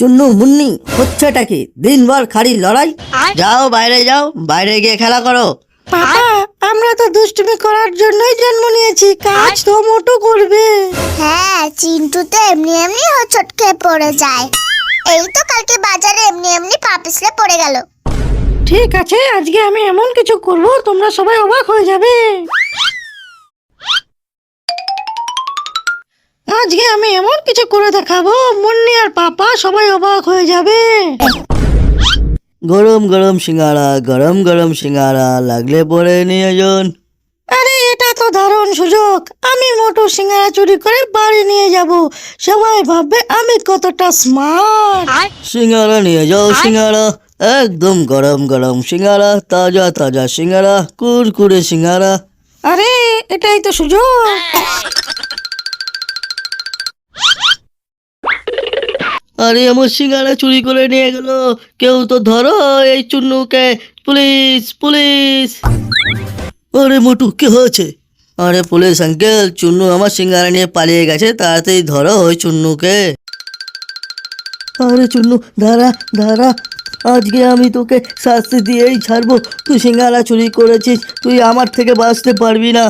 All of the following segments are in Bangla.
চুন্নু মুন্নি হচ্ছেটা কি? দিনভর খালি লড়াই। যাও বাইরে, যাও বাইরে গিয়ে খেলা করো। পাপা, আমরা তো দুষ্টুমি করার জন্যই জন্ম নিয়েছি, কাজ তো মোটো করবে। হ্যাঁ, চিন্টু তো এমনি এমনি হোঁচট খেয়ে পড়ে যায়। এই তো কালকে বাজারে এমনি এমনি পা পিছলে পড়ে গেল। ঠিক আছে, আজকে আমি এমন কিছু করব তোমরা সবাই অবাক হয়ে যাবে। আজকে আমি এমন কিছু করে দেখাবো, মুন্নি আর পাপা সবাই অবাক হয়ে যাবে। গরম গরম সিঙ্গারা, গরম গরম সিঙ্গারা, লাগলে পরে নিয়ে যান। আরে এটা তো দারুণ সুযোগ, আমি মোটু সিঙ্গারা চুরি করে বাড়ি নিয়ে যাব। সবাই ভাববে আমি কতটা স্মার্ট। সিঙ্গারা নিয়ে যাও, সিঙ্গারা একদম গরম গরম সিঙ্গারা, তাজা তাজা সিঙ্গারা, কুরকুরে সিঙ্গারা। আরে এটাই তো সুযোগ। আরে আমার সিঙ্গারা চুরি করে নিয়ে গেল, কেউ তো ধরো এই চুন্নুকে, পুলিশ পুলিশ। আরে মোটু কি হয়েছে? আরে পুলিশ আঙ্কেল, চুন্নু আমার সিঙ্গারা নিয়ে পালিয়ে গেছে, তাড়াতাড়ি ধরো ওই চুন্নুকে। আরে চুন্নু দাঁড়া দাঁড়া, আজকে আমি তোকে শাস্তি দিয়েই ছাড়বো। তুই সিঙ্গারা চুরি করেছিস, তুই আমার থেকে বাঁচতে পারবি না।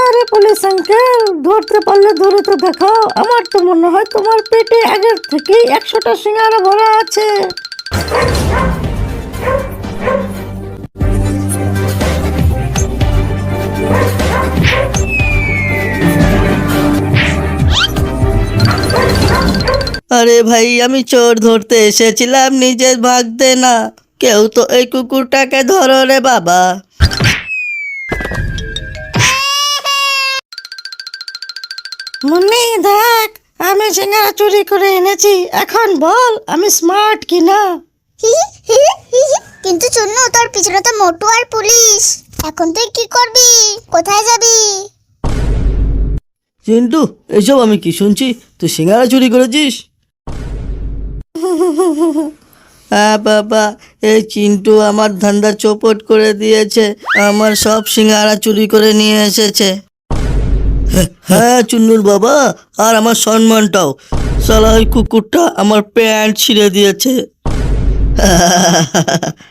আরে পুলিশ আঙ্কেল, ধরতে পারলে ধরে তো দেখাও। আমার তো মনে হয় তোমার পেটে আগের থেকেই 100টা সিঙ্গারা ভরা আছে। আরে ভাই, আমি চোর ধরতে এসেছিলাম, নিজে ভাগতে না। কেউ তো এই কুকুরটাকে ধরো রে বাবা। মুন্নি দেখ, আমি সিঙ্গারা চুরি করে এনেছি। এখন বল আমি স্মার্ট কিনা। কিন্তু চুন্নু, তোর পিছনে তো মোটু আর পুলিশ। এখন তুই কি করবি? কোথায় যাবি? চিন্টু, এসব আমি কি শুনছি? তুই সিঙ্গারা চুরি করেছিস? হ্যাঁ বাবা, এই চিন্টু আমার ধান্দা চৌপট করে দিয়েছে, আমার সব সিঙ্গারা চুরি করে নিয়ে এসেছে। হ্যাঁ চুন্নুর বাবা, আর আমার সম্মানটাও। শালা ওই কুকুরটা আমার প্যান্ট ছিঁড়ে দিয়েছে।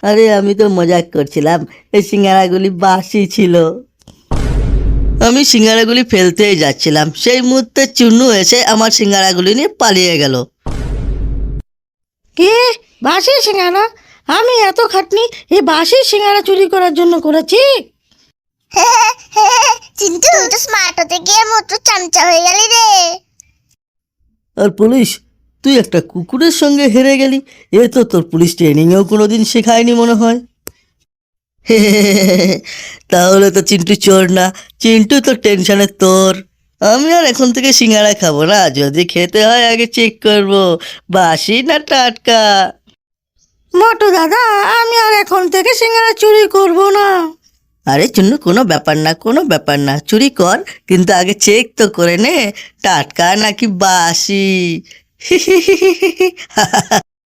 আরে আমি তো মজাক করছিলাম, এই সিঙ্গারাগুলি বাসি ছিল। আমি সিঙ্গারাগুলি ফেলতেই যাচ্ছিলাম, সেই মুহূর্তে চুন্নু এসে আমার সিঙ্গারাগুলি নিয়ে পালিয়ে গেল। কি বাসি সিঙ্গারা? আমি এত খাটনি এই বাসি সিঙ্গারা চুরি করার জন্য করেছি? চিন্টু, তুই তো স্মার্ট হতে গিয়ে মোটু চামচা হয়ে গেলি রে। আর পুলিশ, তুই একটা কুকুরের সঙ্গে হেরে গেলি। এ তো তোর পুলিশ ট্রেনিংয়েও কোনোদিন শেখায়নি মনে হয়। তাহলে তো চিন্টু চোর না, চিন্টু তো টেনশনে তোর। আমি আর এখন থেকে সিঙ্গারা খাবো না, যদি খেতে হয় আগে চেক করব বাসি না টাটকা। মোটু দাদা, আমি আর এখন থেকে সিঙ্গারা চুরি করব না। আরে চুন্নু, কোনো ব্যাপার না, কোনো ব্যাপার না, চুরি কর, কিন্তু আগে চেক তো করে নে টাটকা নাকি বাসি।